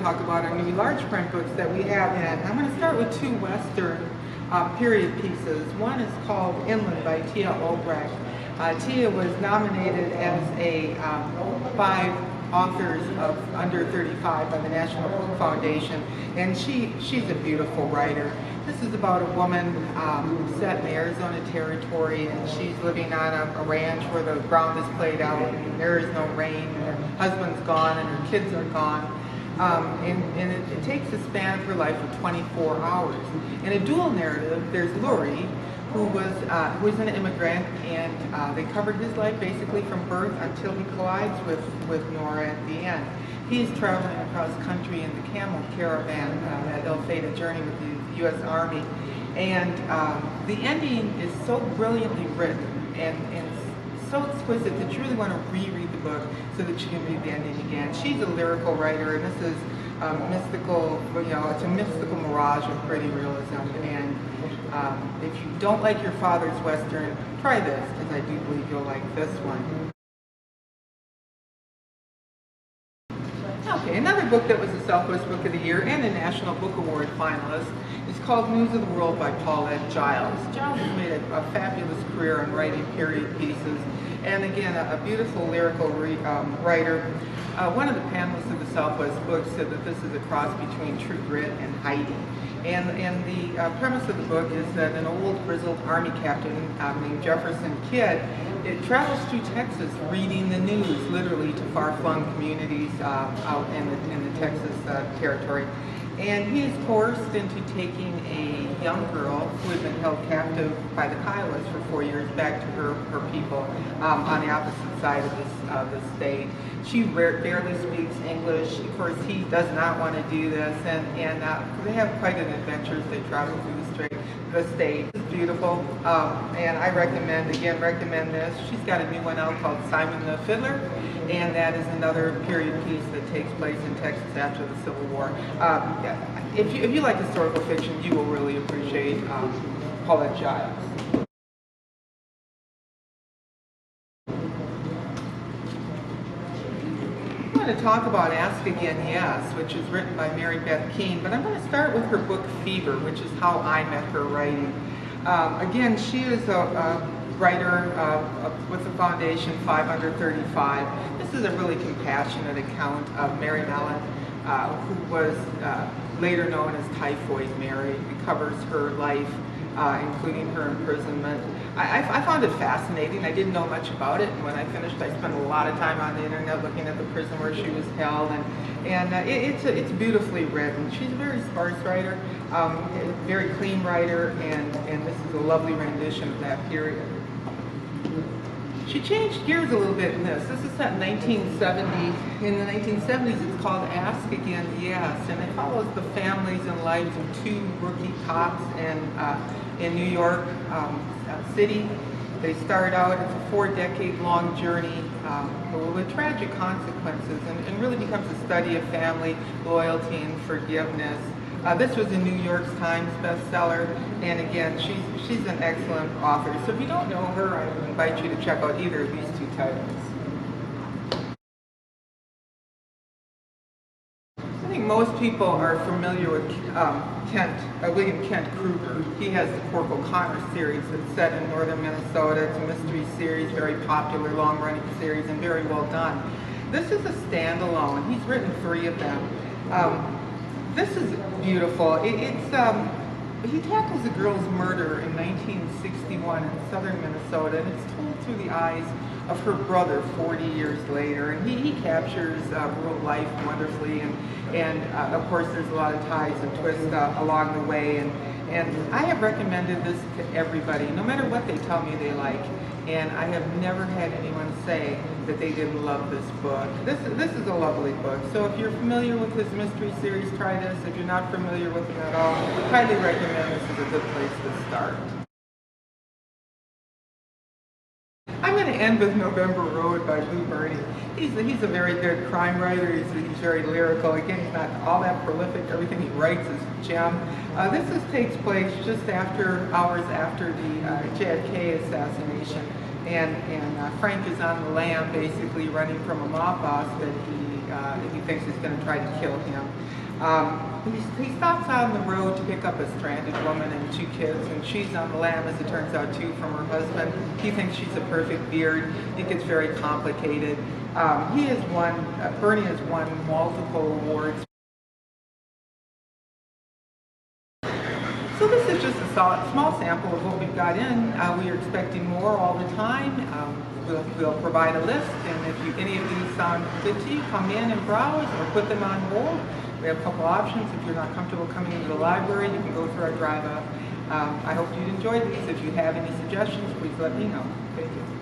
talk about our new large print books that we have in. I'm going to start with two Western period pieces. One is called Inland by Tia Obrecht. Tia was nominated as a 5 authors of under 35 by the National Book Foundation, and she's a beautiful writer. This is about a woman set in the Arizona territory, and she's living on a ranch where the ground is played out and there is no rain, and her husband's gone and her kids are gone. And it takes the span of her life of 24 hours. In a dual narrative, there's Lurie, who was an immigrant, and they covered his life basically from birth until he collides with Nora at the end. He's traveling across country in the camel caravan, that ill-fated journey with the U.S. Army, and the ending is so brilliantly written and so exquisite that you really want to reread the book so that you can read the ending again. She's a lyrical writer, and this is mystical, it's a mystical mirage of pretty realism. And if you don't like your father's Western, try this, because I do believe you'll like this one. Okay, another book that was a Southwest Book of the Year and a National Book Award finalist is called News of the World by Paulette Giles. Giles has made a fabulous career in writing period pieces, and again, a beautiful lyrical writer. One of the panelists of the Southwest book said that this is a cross between True Grit and Heidi. And the premise of the book is that an old grizzled army captain named Jefferson Kidd travels through Texas reading the news, literally, to far-flung communities out in the Texas territory. And he is coerced into taking a young girl who had been held captive by the Kiowas for 4 years back to her people on the opposite side of the state. She barely speaks English. Of course, he does not want to do this, and they have quite an adventure as they travel through the state. It's beautiful, and I recommend this. She's got a new one out called Simon the Fiddler, and that is another period piece that takes place in Texas after the Civil War. If you like historical fiction, you will really appreciate Paulette Giles. I'm going to talk about Ask Again Yes, which is written by Beth Keane, but I'm going to start with her book Fever, which is how I met her writing. Again, she is a writer with the foundation 5 Under 35. This is a really compassionate account of Mary Mellon, who was later known as Typhoid Mary. It covers her life, including her imprisonment. I found it fascinating. I didn't know much about it, and when I finished, I spent a lot of time on the internet looking at the prison where she was held, and it's beautifully written. She's a very sparse writer, very clean writer, and this is a lovely rendition of that period. She changed gears a little bit in this. This is set in 1970. In the 1970s, it's called Ask Again Yes, and it follows the families and lives of 2 rookie cops in New York City. They start out, it's a 4-decade-long journey with tragic consequences, and really becomes a study of family, loyalty, and forgiveness. This was a New York Times bestseller, and again, she's an excellent author. So if you don't know her, I would invite you to check out either of these 2 titles. I think most people are familiar with William Kent Krueger. He has the Cork O'Connor series that's set in northern Minnesota. It's a mystery series, very popular, long-running series, and very well done. This is a standalone. He's written 3 of them. This is beautiful. He tackles a girl's murder in 1961 in southern Minnesota, and it's told through the eyes of her brother 40 years later. And he captures rural life wonderfully, and of course there's a lot of ties and twists along the way. And I have recommended this to everybody, no matter what they tell me they like. And I have never had anyone say that they didn't love this book. This is a lovely book. So if you're familiar with his mystery series, try this. If you're not familiar with him at all, I highly recommend this is a good place to start. I'm going to end with November Road by Lou Berney. He's a very good crime writer. He's very lyrical. Again, he's not all that prolific. Everything he writes is gem. This takes place just hours after the JFK assassination, and Frank is on the lam, basically running from a mob boss that he he thinks he's going to try to kill him. He stops out on the road to pick up a stranded woman and 2 kids, and she's on the lam, as it turns out, too, from her husband. He thinks she's a perfect beard. It gets very complicated. Bernie has won multiple awards. So this is just a small sample of what we've got in. We are expecting more all the time. We'll provide a list, and if any of these sound good to you, come in and browse or put them on hold. We have a couple options. If you're not comfortable coming into the library, you can go through our drive-up. I hope you'd enjoy these. If you have any suggestions, please let me know. Thank you.